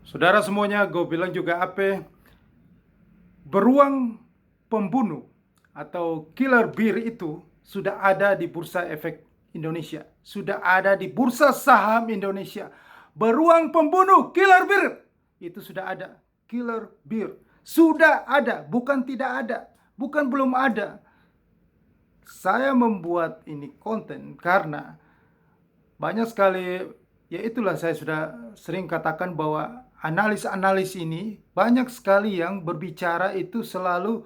Saudara semuanya, gue bilang juga apa, beruang pembunuh atau killer bear itu sudah ada di Bursa Efek Indonesia. Sudah ada di Bursa Saham Indonesia. Beruang pembunuh, killer bear. Itu sudah ada. Killer bear. Sudah ada, bukan tidak ada. Bukan belum ada. Saya membuat ini konten karena banyak sekali, ya itulah saya sudah sering katakan bahwa analis-analis ini banyak sekali yang berbicara itu selalu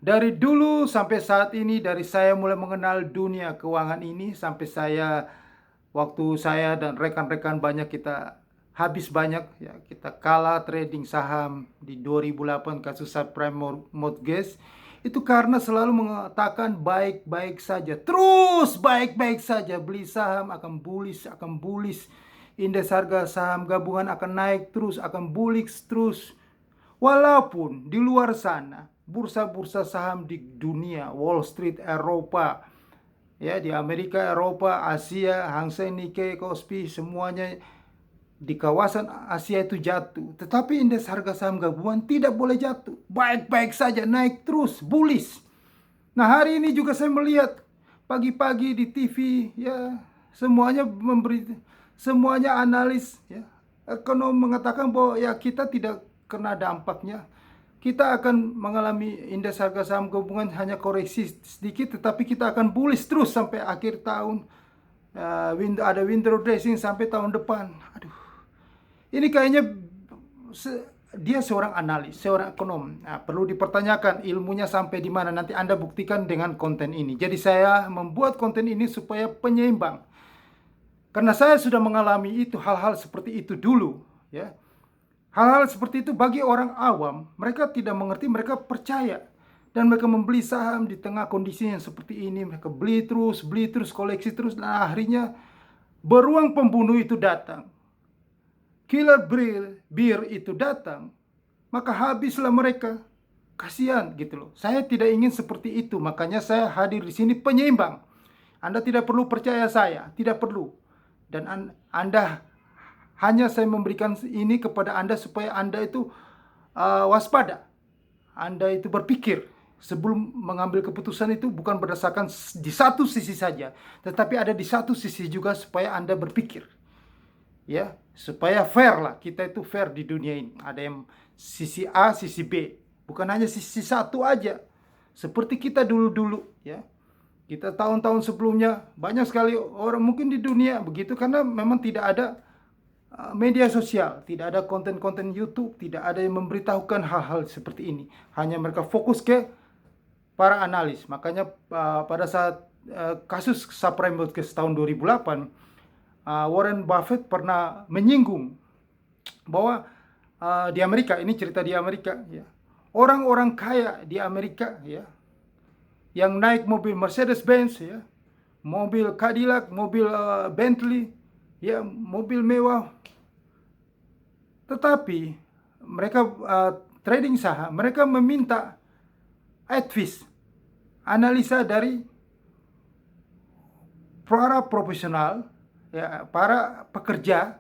dari dulu sampai saat ini, dari saya mulai mengenal dunia keuangan ini sampai waktu saya dan rekan-rekan banyak kita habis banyak ya, kita kalah trading saham di 2008 kasus subprime mortgage itu karena selalu mengatakan baik-baik saja, terus baik-baik saja, beli saham akan bullish, indeks harga saham gabungan akan naik terus, akan bullish terus. Walaupun di luar sana bursa-bursa saham di dunia, Wall Street Eropa, ya di Amerika, Eropa, Asia, Hang Seng, Nikkei, Kospi, semuanya di kawasan Asia itu jatuh. Tetapi indeks harga saham gabungan tidak boleh jatuh. Baik-baik saja, naik terus, bullish. Nah, hari ini juga saya melihat pagi-pagi di TV, ya semuanya analis, ya, ekonom mengatakan bahwa ya kita tidak kena dampaknya. Kita akan mengalami indeks harga saham gabungan hanya koreksi sedikit, tetapi kita akan bullish terus sampai akhir tahun. Ada window dressing sampai tahun depan. Aduh, ini kayaknya dia seorang analis, seorang ekonom. Nah, perlu dipertanyakan ilmunya sampai di mana. Nanti Anda buktikan dengan konten ini. Jadi saya membuat konten ini supaya penyeimbang. Karena saya sudah mengalami itu, hal-hal seperti itu dulu, ya. Hal-hal seperti itu bagi orang awam, mereka tidak mengerti, mereka percaya. Dan mereka membeli saham di tengah kondisi yang seperti ini. Mereka beli terus, koleksi terus. Nah, akhirnya beruang pembunuh itu datang. Killer bear itu datang. Maka habislah mereka. Kasihan gitu loh. Saya tidak ingin seperti itu. Makanya saya hadir di sini penyeimbang. Anda tidak perlu percaya saya. Tidak perlu. Dan Anda hanya saya memberikan ini kepada Anda supaya Anda itu waspada. Anda itu berpikir sebelum mengambil keputusan itu bukan berdasarkan di satu sisi saja, tetapi ada di satu sisi juga supaya Anda berpikir. Ya, supaya fair lah. Kita itu fair di dunia ini. Ada yang sisi A, sisi B. Bukan hanya sisi satu aja. Seperti kita dulu-dulu, ya. Kita tahun-tahun sebelumnya banyak sekali orang mungkin di dunia begitu karena memang tidak ada media sosial, tidak ada konten-konten YouTube, tidak ada yang memberitahukan hal-hal seperti ini. Hanya mereka fokus ke para analis. Makanya pada saat kasus subprime mortgage tahun 2008, Warren Buffett pernah menyinggung bahwa di Amerika, ini cerita di Amerika, ya, orang-orang kaya di Amerika, ya, yang naik mobil Mercedes-Benz, ya, mobil Cadillac, mobil Bentley, ya, mobil mewah. Tetapi mereka trading saham, mereka meminta advice, analisa dari para profesional, ya, para pekerja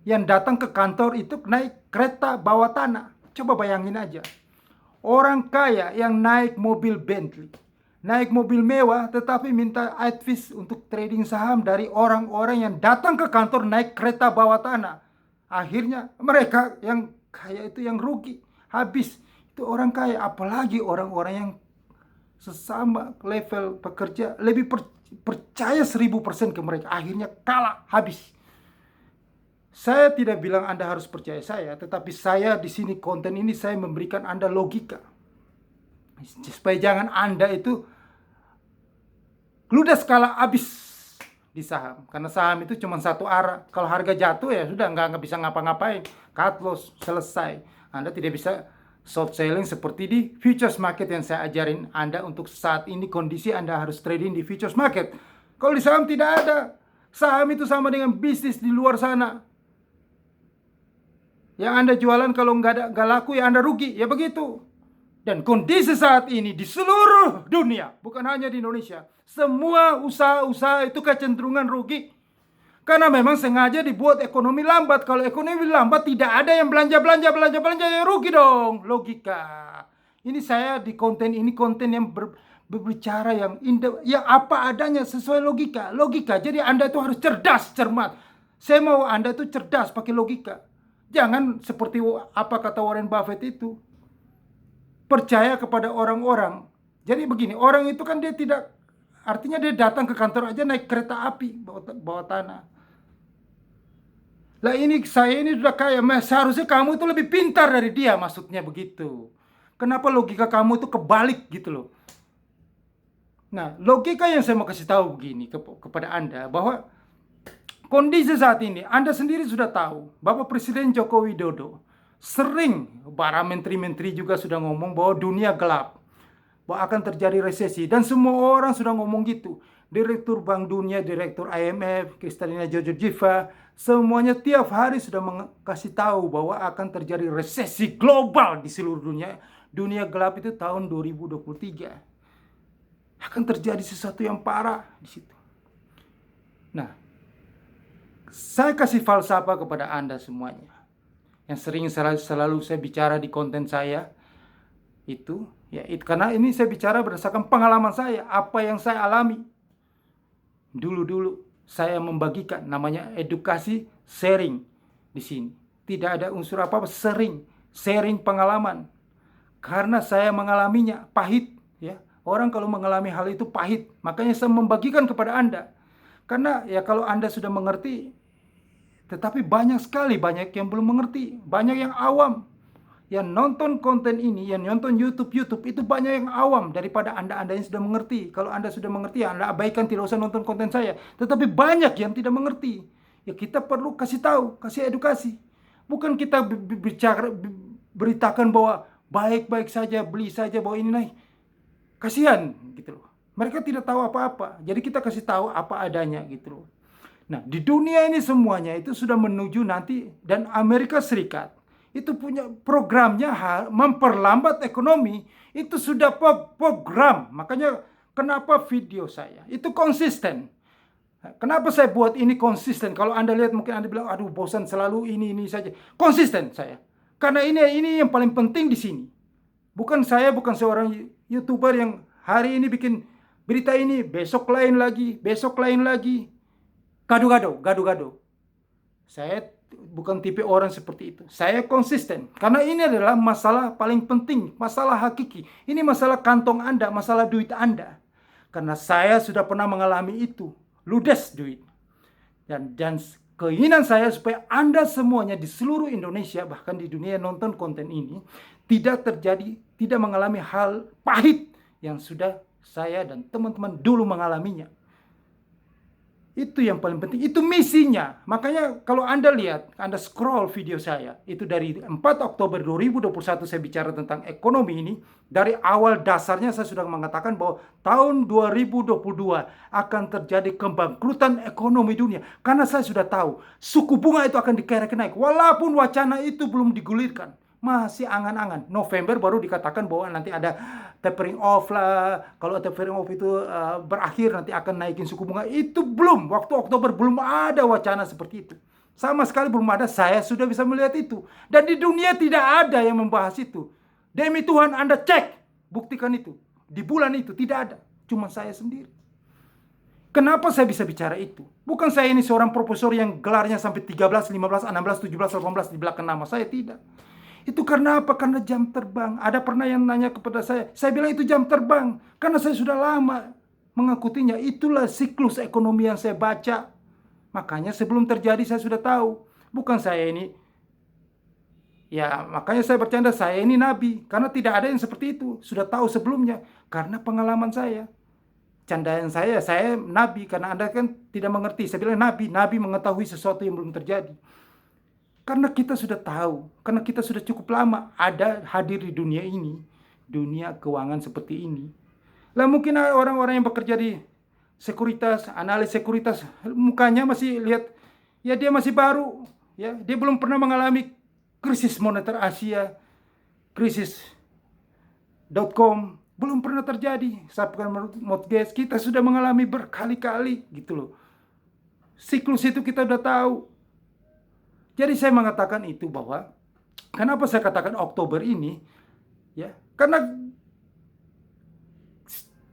yang datang ke kantor itu naik kereta bawah tanah. Coba bayangin aja. Orang kaya yang naik mobil Bentley, naik mobil mewah, tetapi minta advice untuk trading saham dari orang-orang yang datang ke kantor naik kereta bawah tanah. Akhirnya mereka yang kaya itu yang rugi, habis. Itu orang kaya, apalagi orang-orang yang sesama level pekerja lebih percaya 1000% ke mereka. Akhirnya kalah, habis. Saya tidak bilang Anda harus percaya saya, tetapi saya di sini konten ini saya memberikan Anda logika. Supaya jangan Anda itu ludas kalah habis di saham. Karena saham itu cuma satu arah. Kalau harga jatuh ya sudah nggak bisa ngapa-ngapain. Cut loss, selesai. Anda tidak bisa short selling seperti di futures market yang saya ajarin Anda untuk saat ini kondisi Anda harus trading di futures market. Kalau di saham tidak ada. Saham itu sama dengan bisnis di luar sana. Yang Anda jualan kalau nggak laku ya Anda rugi. Ya begitu. Dan kondisi saat ini di seluruh dunia, bukan hanya di Indonesia, semua usaha-usaha itu kecenderungan rugi. Karena memang sengaja dibuat ekonomi lambat. Kalau ekonomi lambat tidak ada yang belanja yang rugi dong. Logika. Ini saya di konten ini konten yang berbicara yang indah, yang apa adanya sesuai logika. Logika. Jadi Anda itu harus cerdas, cermat. Saya mau Anda itu cerdas pakai logika. Jangan seperti apa kata Warren Buffett itu. Percaya kepada orang-orang. Jadi begini, orang itu kan dia tidak, artinya dia datang ke kantor aja naik kereta api bawah tanah. Lah ini saya ini sudah kaya, seharusnya kamu itu lebih pintar dari dia, maksudnya begitu. Kenapa logika kamu itu kebalik gitu loh. Nah, logika yang saya mau kasih tahu begini kepada Anda, bahwa kondisi saat ini Anda sendiri sudah tahu, Bapak Presiden Joko Widodo sering, para menteri-menteri juga sudah ngomong bahwa dunia gelap, bahwa akan terjadi resesi, dan semua orang sudah ngomong gitu. Direktur Bank Dunia, Direktur IMF, Kristalina Georgieva, semuanya tiap hari sudah kasih tahu bahwa akan terjadi resesi global di seluruh dunia. Dunia gelap itu tahun 2023. Akan terjadi sesuatu yang parah di situ. Nah, saya kasih falsafah kepada Anda semuanya. Yang sering selalu saya bicara di konten saya itu, karena ini saya bicara berdasarkan pengalaman saya, apa yang saya alami. Dulu saya membagikan, namanya edukasi sharing di sini. Tidak ada unsur apa-apa, sharing pengalaman. Karena saya mengalaminya, pahit ya. Orang kalau mengalami hal itu pahit, makanya saya membagikan kepada Anda. Karena ya kalau Anda sudah mengerti, tetapi banyak yang belum mengerti, banyak yang awam. Yang nonton konten ini, yang nonton YouTube itu banyak yang awam daripada Anda yang sudah mengerti. Kalau Anda sudah mengerti, Anda abaikan, tidak usah nonton konten saya. Tetapi banyak yang tidak mengerti. Ya kita perlu kasih tahu, kasih edukasi. Bukan kita beritakan bahwa baik-baik saja, beli saja bahwa ini naik. Kasihan gitu loh. Mereka tidak tahu apa-apa. Jadi kita kasih tahu apa adanya gitu loh. Nah, di dunia ini semuanya itu sudah menuju nanti, dan Amerika Serikat itu punya programnya memperlambat ekonomi. Itu sudah program. Makanya kenapa video saya itu konsisten. Kenapa saya buat ini konsisten? Kalau Anda lihat mungkin Anda bilang, aduh bosan selalu ini saja. Konsisten saya. Karena ini yang paling penting di sini. Bukan seorang YouTuber yang hari ini bikin berita ini, besok lain lagi. Gado-gado. Saya bukan tipe orang seperti itu. Saya konsisten. Karena ini adalah masalah paling penting. Masalah hakiki. Ini masalah kantong Anda. Masalah duit Anda. Karena saya sudah pernah mengalami itu. Ludes duit. Dan keinginan saya supaya Anda semuanya di seluruh Indonesia, bahkan di dunia nonton konten ini, tidak mengalami hal pahit yang sudah saya dan teman-teman dulu mengalaminya. Itu yang paling penting, itu misinya. Makanya kalau Anda lihat, Anda scroll video saya, itu dari 4 Oktober 2021 saya bicara tentang ekonomi ini. Dari awal dasarnya saya sudah mengatakan bahwa tahun 2022 akan terjadi kebangkrutan ekonomi dunia. Karena saya sudah tahu, suku bunga itu akan dikerek naik. Walaupun wacana itu belum digulirkan. Masih angan-angan. November baru dikatakan bahwa nanti ada tapering off lah. Kalau tapering off itu berakhir nanti akan naikin suku bunga. Itu belum. Waktu Oktober belum ada wacana seperti itu. Sama sekali belum ada. Saya sudah bisa melihat itu. Dan di dunia tidak ada yang membahas itu. Demi Tuhan Anda cek. Buktikan itu. Di bulan itu tidak ada. Cuma saya sendiri. Kenapa saya bisa bicara itu? Bukan saya ini seorang profesor yang gelarnya sampai 13, 15, 16, 17, 18 di belakang nama saya. Tidak. Itu karena apa? Karena jam terbang. Ada pernah yang nanya kepada saya bilang itu jam terbang. Karena saya sudah lama mengikutinya. Itulah siklus ekonomi yang saya baca. Makanya sebelum terjadi saya sudah tahu. Bukan saya ini. Ya makanya saya bercanda, saya ini nabi. Karena tidak ada yang seperti itu. Sudah tahu sebelumnya. Karena pengalaman saya. Candaan saya nabi. Karena Anda kan tidak mengerti. Saya bilang nabi mengetahui sesuatu yang belum terjadi. Karena kita sudah tahu, karena kita sudah cukup lama ada hadir di dunia ini, dunia keuangan seperti ini. Lah mungkin orang-orang yang bekerja di sekuritas, analis sekuritas, mukanya masih lihat, ya dia masih baru, ya dia belum pernah mengalami krisis moneter Asia, krisis.com, belum pernah terjadi. Subprime mortgage kita sudah mengalami berkali-kali gitu loh. Siklus itu kita udah tahu. Jadi saya mengatakan itu bahwa kenapa saya katakan Oktober ini, ya, karena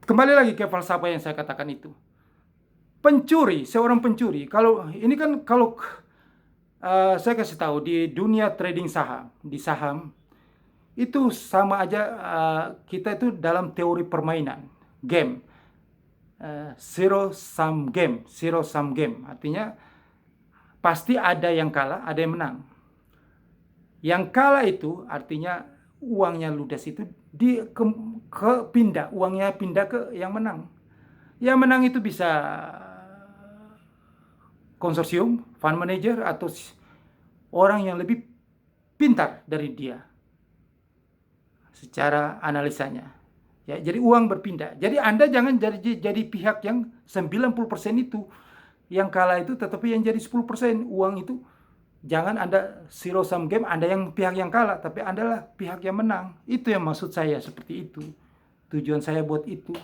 kembali lagi ke falsafah yang saya katakan itu. Pencuri, seorang pencuri, kalau ini kan kalau saya kasih tahu di dunia trading saham, di saham itu sama aja kita itu dalam teori permainan, game. Zero sum game. Artinya pasti ada yang kalah, ada yang menang. Yang kalah itu artinya uangnya ludes itu uangnya pindah ke yang menang. Yang menang itu bisa konsorsium, fund manager, atau orang yang lebih pintar dari dia secara analisanya. Ya, jadi uang berpindah. Jadi Anda jangan jadi pihak yang 90% itu yang kalah itu, tetapi yang jadi 10% uang itu. Jangan Anda zero sum game, Anda yang pihak yang kalah, tapi Anda lah pihak yang menang. Itu yang maksud saya seperti itu. Tujuan saya buat itu.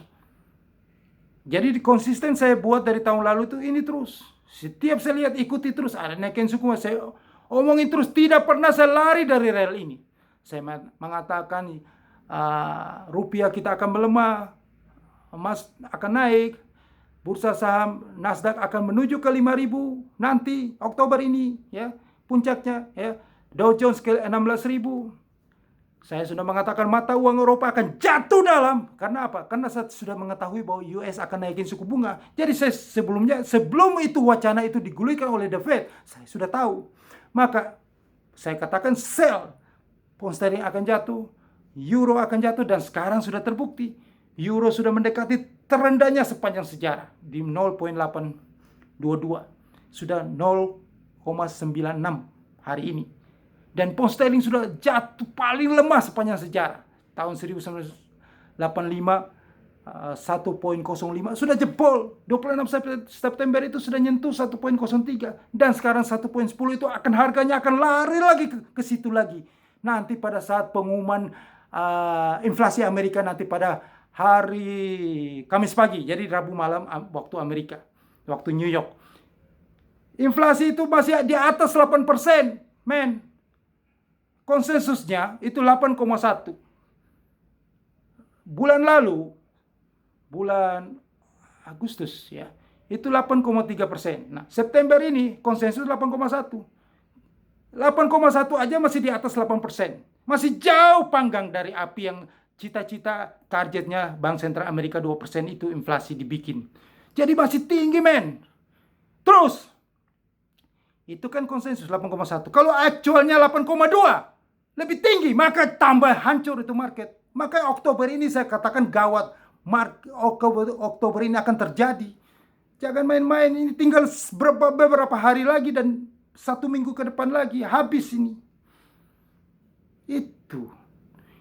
Jadi konsisten saya buat dari tahun lalu itu ini terus. Setiap saya lihat ikuti terus, ada naikin suku saya omongin terus, tidak pernah saya lari dari rel ini. Saya mengatakan rupiah kita akan melemah, emas akan naik, bursa saham Nasdaq akan menuju ke 5.000 nanti Oktober ini, ya, puncaknya, ya. Dow Jones ke 16.000. Saya sudah mengatakan mata uang Eropa akan jatuh dalam. Karena apa? Karena saya sudah mengetahui bahwa US akan naikin suku bunga. Jadi saya sebelum itu wacana itu digulirkan oleh The Fed, saya sudah tahu. Maka saya katakan sell, pound sterling akan jatuh, euro akan jatuh, dan sekarang sudah terbukti. Euro sudah mendekati terendahnya sepanjang sejarah di 0.822. Sudah 0,96 hari ini. Dan pound sterling sudah jatuh paling lemah sepanjang sejarah. Tahun 1985 1.05 sudah jebol. 26 September itu sudah nyentuh 1.03, dan sekarang 1.10 itu akan harganya akan lari lagi ke situ lagi. Nanti pada saat pengumuman inflasi Amerika nanti pada hari Kamis pagi, jadi Rabu malam waktu Amerika, waktu New York. Inflasi itu masih di atas 8%, men. Konsensusnya itu 8,1. Bulan lalu, bulan Agustus, ya, itu 8,3%. Nah, September ini konsensus 8,1. 8,1 aja masih di atas 8%. Masih jauh panggang dari api yang cita-cita targetnya Bank Sentral Amerika 2% itu inflasi dibikin. Jadi masih tinggi, men. Terus, itu kan konsensus 8,1. Kalau aktualnya 8,2, lebih tinggi, maka tambah hancur itu market. Maka Oktober ini saya katakan gawat. Oktober ini akan terjadi. Jangan main-main, ini tinggal beberapa hari lagi dan 1 minggu ke depan lagi habis ini.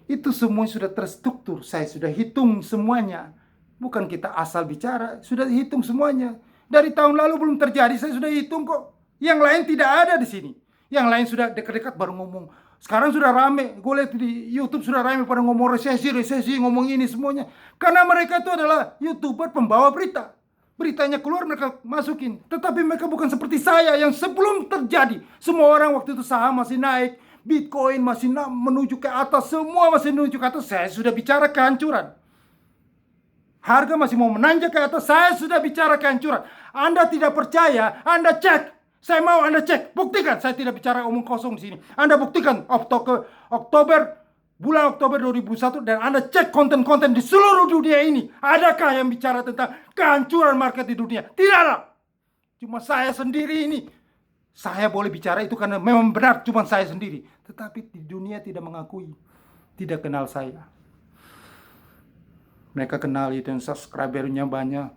Itu semua sudah terstruktur. Saya sudah hitung semuanya. Bukan kita asal bicara, sudah hitung semuanya. Dari tahun lalu belum terjadi, saya sudah hitung kok. Yang lain tidak ada di sini. Yang lain sudah dekat-dekat baru ngomong. Sekarang sudah rame, gue lihat di YouTube sudah rame pada ngomong resesi, ngomong ini semuanya. Karena mereka itu adalah YouTuber pembawa berita. Beritanya keluar mereka masukin. Tetapi mereka bukan seperti saya yang sebelum terjadi. Semua orang waktu itu saham masih naik, Bitcoin masih menuju ke atas, semua masih menuju ke atas. Saya sudah bicara kehancuran. Harga masih mau menanjak ke atas, saya sudah bicara kehancuran. Anda tidak percaya, Anda cek. Saya mau Anda cek, buktikan. Saya tidak bicara omong kosong di sini. Anda buktikan bulan Oktober 2001, dan Anda cek konten-konten di seluruh dunia ini. Adakah yang bicara tentang kehancuran market di dunia? Tidak ada. Cuma saya sendiri ini. Saya boleh bicara itu karena memang benar, cuma saya sendiri. Tetapi di dunia tidak mengakui, tidak kenal saya. Mereka kenal itu yang subscribernya banyak,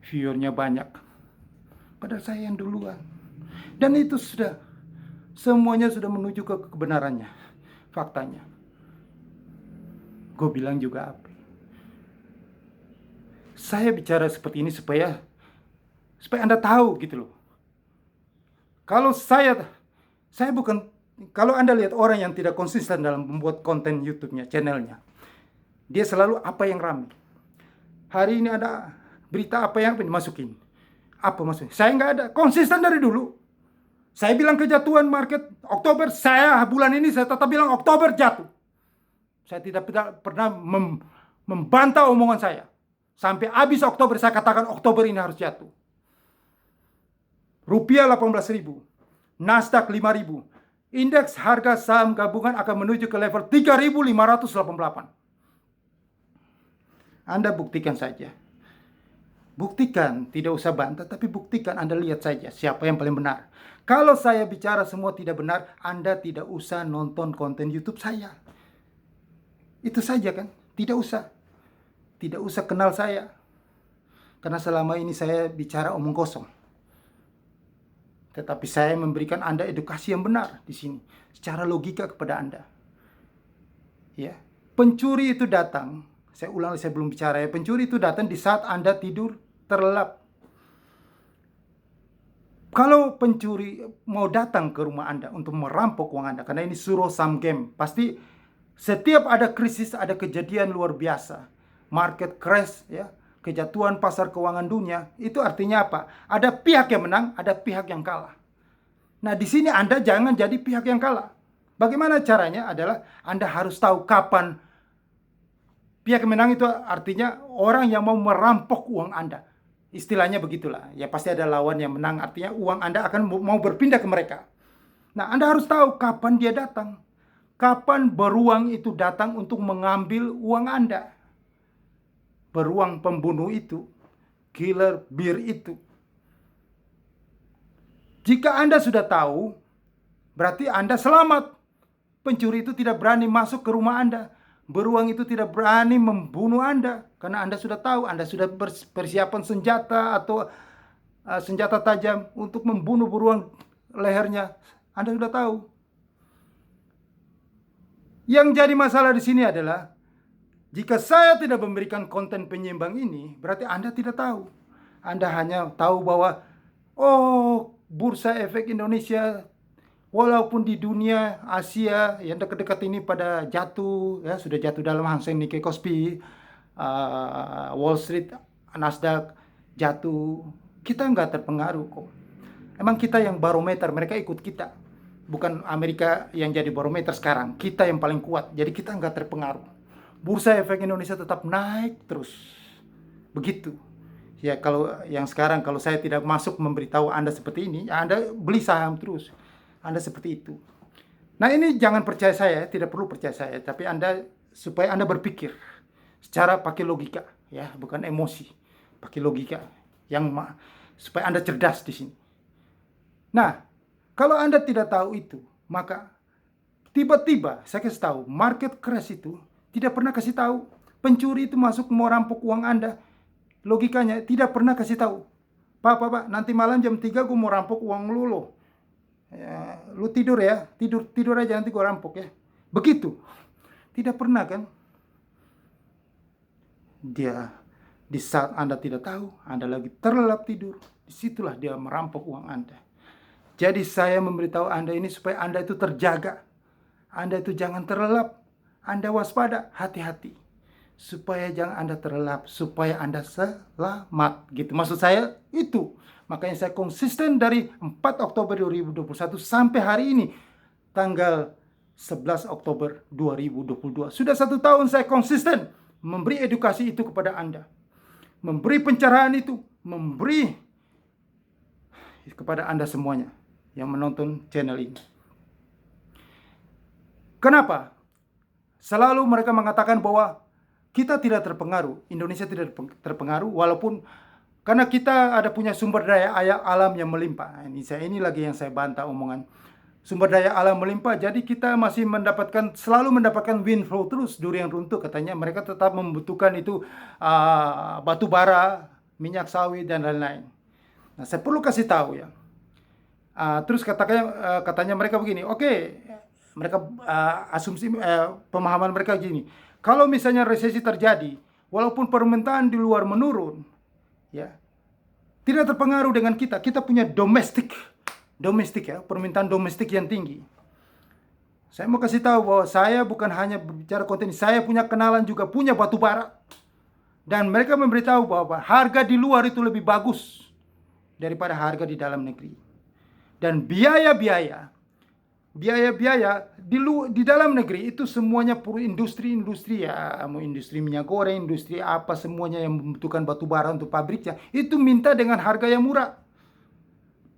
viewernya banyak. Padahal saya yang duluan. Dan itu semuanya sudah menuju ke kebenarannya, faktanya. Gue bilang juga apa? Saya bicara seperti ini supaya Anda tahu gitu loh. Kalau kalau Anda lihat orang yang tidak konsisten dalam membuat konten YouTube-nya, channelnya, dia selalu apa yang ramai. Hari ini ada berita apa yang dimasukin. Apa maksudnya? Saya nggak ada, konsisten dari dulu. Saya bilang kejatuhan market Oktober, saya bulan ini saya tetap bilang Oktober jatuh. Saya tidak pernah membantah omongan saya. Sampai habis Oktober saya katakan Oktober ini harus jatuh. Rupiah 18.000, Nasdaq 5.000. Indeks harga saham gabungan akan menuju ke level 3.588. Anda buktikan saja. Buktikan, tidak usah bantah, tapi buktikan, Anda lihat saja siapa yang paling benar. Kalau saya bicara semua tidak benar, Anda tidak usah nonton konten YouTube saya. Itu saja kan, tidak usah. Tidak usah kenal saya. Karena selama ini saya bicara omong kosong. Tetapi saya memberikan Anda edukasi yang benar di sini, secara logika kepada Anda. Ya, pencuri itu datang, saya ulang, saya belum bicara ya. Pencuri itu datang di saat Anda tidur terlelap. Kalau pencuri mau datang ke rumah Anda untuk merampok uang Anda, karena ini zero sum game, pasti setiap ada krisis, ada kejadian luar biasa, market crash, ya, kejatuhan pasar keuangan dunia, itu artinya apa? Ada pihak yang menang, ada pihak yang kalah. Nah, di sini Anda jangan jadi pihak yang kalah. Bagaimana caranya? Adalah Anda harus tahu kapan pihak yang menang, itu artinya orang yang mau merampok uang Anda. Istilahnya begitulah. Ya pasti ada lawan yang menang, artinya uang Anda akan mau berpindah ke mereka. Nah, Anda harus tahu kapan dia datang. Kapan beruang itu datang untuk mengambil uang Anda. Beruang pembunuh itu, killer bear itu. Jika Anda sudah tahu, berarti Anda selamat. Pencuri itu tidak berani masuk ke rumah Anda. Beruang itu tidak berani membunuh Anda. Karena Anda sudah tahu, Anda sudah persiapan senjata atau senjata tajam untuk membunuh beruang lehernya. Anda sudah tahu. Yang jadi masalah di sini adalah, jika saya tidak memberikan konten penyeimbang ini, berarti Anda tidak tahu. Anda hanya tahu bahwa, oh, Bursa Efek Indonesia, walaupun di dunia Asia yang dekat-dekat ini pada jatuh, ya sudah jatuh dalam Hang Seng, Nikkei, Kospi, Wall Street, Nasdaq jatuh, kita nggak terpengaruh kok. Emang kita yang barometer, mereka ikut kita. Bukan Amerika yang jadi barometer sekarang, kita yang paling kuat, jadi kita nggak terpengaruh. Bursa Efek Indonesia tetap naik terus. Begitu. Ya kalau yang sekarang, kalau saya tidak masuk memberitahu Anda seperti ini, ya Anda beli saham terus. Anda seperti itu. Nah, ini jangan percaya saya, tidak perlu percaya saya, tapi Anda, supaya Anda berpikir secara pakai logika, ya, bukan emosi, pakai logika yang supaya Anda cerdas di sini. Nah, kalau Anda tidak tahu itu, maka tiba-tiba saya kasih tahu, market crash itu tidak pernah kasih tahu. Pencuri itu masuk mau rampok uang Anda. Logikanya tidak pernah kasih tahu. Pak, nanti malam jam 3 gue mau rampok uang lu loh. Ya, lu tidur ya, tidur aja, nanti gue rampok ya. Begitu. Tidak pernah kan? Dia di saat Anda tidak tahu, Anda lagi terlelap tidur, disitulah dia merampok uang Anda. Jadi saya memberitahu Anda ini supaya Anda itu terjaga. Anda itu jangan terlelap. Anda waspada, hati-hati. Supaya jangan Anda terlelap, supaya Anda selamat. Gitu. Maksud saya itu. Makanya saya konsisten dari 4 Oktober 2021 sampai hari ini, tanggal 11 Oktober 2022. Sudah 1 tahun saya konsisten memberi edukasi itu kepada Anda. Memberi pencerahan itu, memberi kepada Anda semuanya yang menonton channel ini. Kenapa? Selalu mereka mengatakan bahwa kita tidak terpengaruh, Indonesia tidak terpengaruh, walaupun karena kita ada punya sumber daya alam yang melimpah. Ini lagi yang saya bantah omongan. Sumber daya alam melimpah, jadi kita masih selalu mendapatkan windflow terus, durian runtuh katanya. Mereka tetap membutuhkan itu batu bara, minyak sawit, dan lain-lain. Nah, saya perlu kasih tahu ya. Terus katanya mereka begini, oke, mereka asumsi pemahaman mereka gini. Kalau misalnya resesi terjadi, walaupun permintaan di luar menurun, ya, tidak terpengaruh dengan kita. Kita punya domestik ya, permintaan domestik yang tinggi. Saya mau kasih tahu bahwa saya bukan hanya berbicara konten, saya punya kenalan juga punya batu bara. Dan mereka memberitahu bahwa harga di luar itu lebih bagus daripada harga di dalam negeri. Dan biaya-biaya di dalam negeri itu semuanya industri-industri, ya, mau industri minyak goreng, industri apa, semuanya yang membutuhkan batu bara untuk pabriknya, itu minta dengan harga yang murah.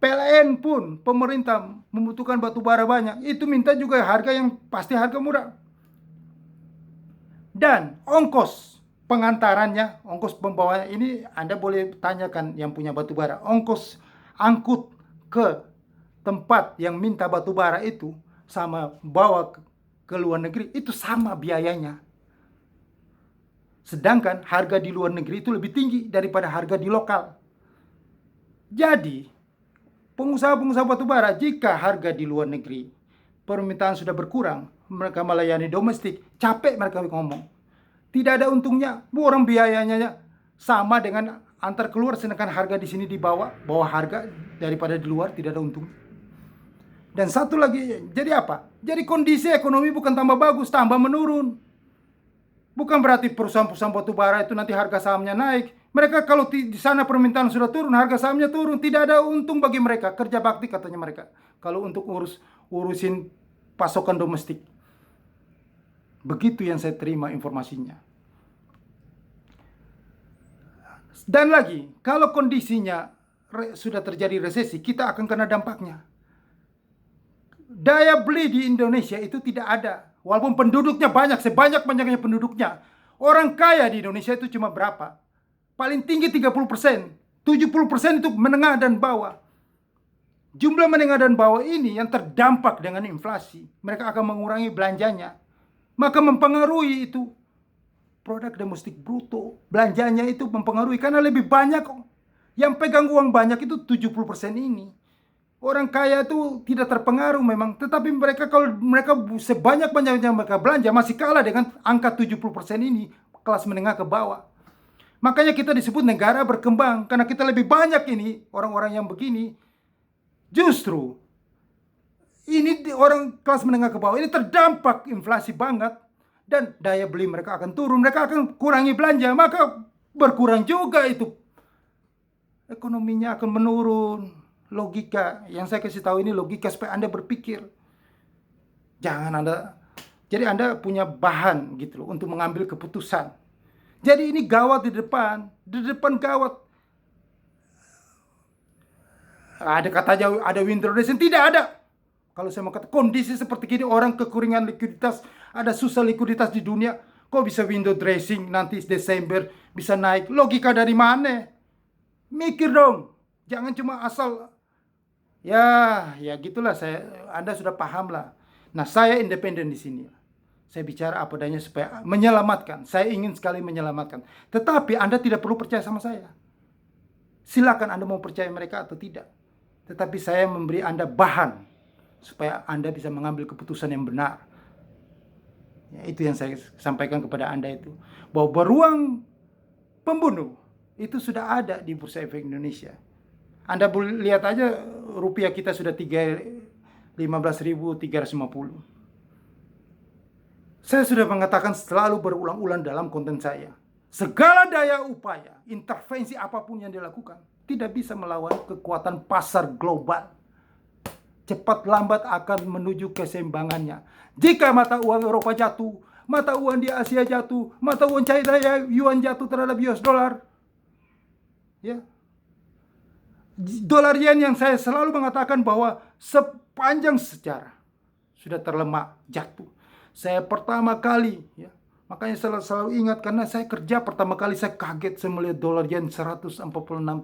PLN pun, pemerintah membutuhkan batu bara banyak, itu minta juga harga yang pasti harga murah. Dan ongkos pengantarannya, ongkos pembawanya, ini Anda boleh tanyakan yang punya batu bara. Ongkos angkut ke tempat yang minta batu bara itu sama bawa ke luar negeri itu sama biayanya. Sedangkan harga di luar negeri itu lebih tinggi daripada harga di lokal. Jadi, pengusaha-pengusaha batu bara, jika harga di luar negeri permintaan sudah berkurang, mereka melayani domestik, capek mereka ngomong. Tidak ada untungnya, orang biayanya sama dengan antar keluar, sedangkan harga di sini di bawah harga daripada di luar, tidak ada untung. Dan satu lagi, jadi apa? Jadi kondisi ekonomi bukan tambah bagus, tambah menurun. Bukan berarti perusahaan-perusahaan batu bara itu nanti harga sahamnya naik. Mereka kalau di sana permintaan sudah turun, harga sahamnya turun. Tidak ada untung bagi mereka. Kerja bakti katanya mereka. Kalau untuk urusin pasokan domestik. Begitu yang saya terima informasinya. Dan lagi, kalau kondisinya sudah terjadi resesi, kita akan kena dampaknya. Daya beli di Indonesia itu tidak ada. Walaupun penduduknya banyak, sebanyak-banyaknya penduduknya. Orang kaya di Indonesia itu cuma berapa? Paling tinggi 30%. 70% itu menengah dan bawah. Jumlah menengah dan bawah ini yang terdampak dengan inflasi. Mereka akan mengurangi belanjanya. Maka mempengaruhi itu produk domestik bruto. Belanjanya itu mempengaruhi karena lebih banyak. Yang pegang uang banyak itu 70% ini. Orang kaya itu tidak terpengaruh memang, tetapi kalau mereka sebanyak-banyaknya mereka belanja masih kalah dengan angka 70% ini, kelas menengah ke bawah. Makanya kita disebut negara berkembang, karena kita lebih banyak ini orang-orang yang begini. Justru ini orang kelas menengah ke bawah ini terdampak inflasi banget, dan daya beli mereka akan turun, mereka akan kurangi belanja, maka berkurang juga itu. Ekonominya akan menurun. Logika yang saya kasih tahu ini logika supaya Anda berpikir. Jadi Anda punya bahan gitu loh untuk mengambil keputusan. Jadi ini gawat di depan gawat. Ada katanya ada winter recession, tidak ada. Kalau saya mau kata kondisi seperti ini, orang kekurangan likuiditas, ada susah likuiditas di dunia, kok bisa window dressing nanti Desember bisa naik? Logika dari mana? Mikir dong. Jangan cuma asal ya gitulah. Anda sudah paham lah. Nah, saya independen di sini. Saya bicara apa adanya supaya menyelamatkan. Saya ingin sekali menyelamatkan. Tetapi Anda tidak perlu percaya sama saya. Silakan Anda mau percaya mereka atau tidak. Tetapi saya memberi Anda bahan supaya Anda bisa mengambil keputusan yang benar. Ya, itu yang saya sampaikan kepada Anda itu. Bahwa beruang pembunuh itu sudah ada di Bursa Efek Indonesia. Anda boleh lihat aja rupiah kita sudah 15.350. Saya sudah mengatakan selalu berulang-ulang dalam konten saya. Segala daya upaya, intervensi apapun yang dilakukan tidak bisa melawan kekuatan pasar global. Cepat lambat akan menuju keseimbangannya. Jika mata uang Eropa jatuh, mata uang di Asia jatuh, mata uang China yuan jatuh terhadap US dollar. Ya. Dolar yen yang saya selalu mengatakan bahwa sepanjang sejarah sudah terlemah, jatuh. Saya pertama kali, ya, makanya selalu ingat karena saya kerja pertama kali saya kaget saya melihat dolar yen 146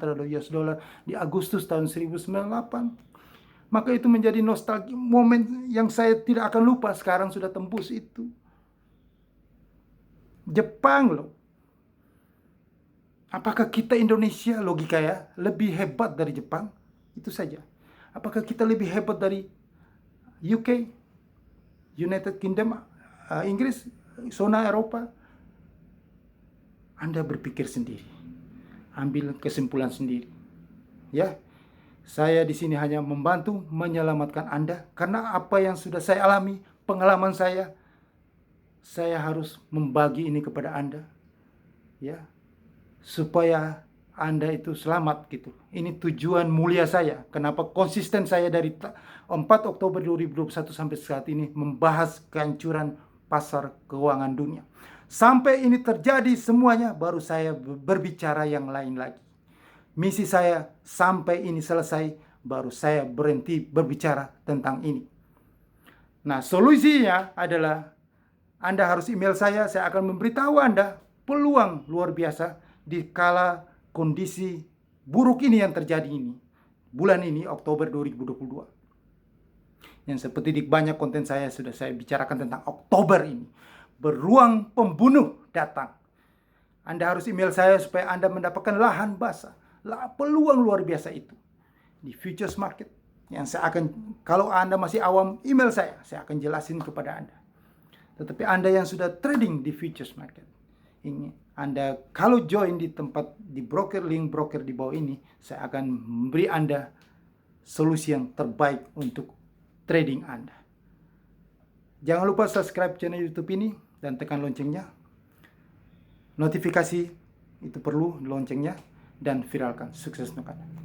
terhadap US dollar di Agustus tahun 1998. Maka itu menjadi nostalgia, momen yang saya tidak akan lupa. Sekarang sudah tembus itu. Jepang loh. Apakah kita Indonesia, logika ya, lebih hebat dari Jepang? Itu saja. Apakah kita lebih hebat dari UK, United Kingdom, Inggris, zona Eropa? Anda berpikir sendiri. Ambil kesimpulan sendiri. Ya. Saya di sini hanya membantu menyelamatkan Anda karena apa yang sudah saya alami, pengalaman saya harus membagi ini kepada Anda. Ya. Supaya Anda itu selamat gitu. Ini tujuan mulia saya. Kenapa konsisten saya dari 4 Oktober 2021 sampai saat ini membahas kehancuran pasar keuangan dunia. Sampai ini terjadi semuanya, baru saya berbicara yang lain lagi. Misi saya sampai ini selesai, baru saya berhenti berbicara tentang ini. Nah, solusinya adalah Anda harus email saya akan memberitahu Anda peluang luar biasa di kala kondisi buruk ini yang terjadi ini. Bulan ini, Oktober 2022. Yang seperti di banyak konten saya sudah saya bicarakan tentang Oktober ini. Beruang pembunuh datang. Anda harus email saya supaya Anda mendapatkan lahan basah. Peluang luar biasa itu. Di futures market. Yang saya akan, kalau Anda masih awam, email saya akan jelasin kepada Anda. Tetapi Anda yang sudah trading di futures market, ini Anda kalau join di tempat di broker, link broker di bawah ini, saya akan memberi Anda solusi yang terbaik untuk trading Anda. Jangan lupa subscribe channel YouTube ini dan tekan loncengnya. Notifikasi itu perlu loncengnya dan viralkan. Sukses untuk Anda.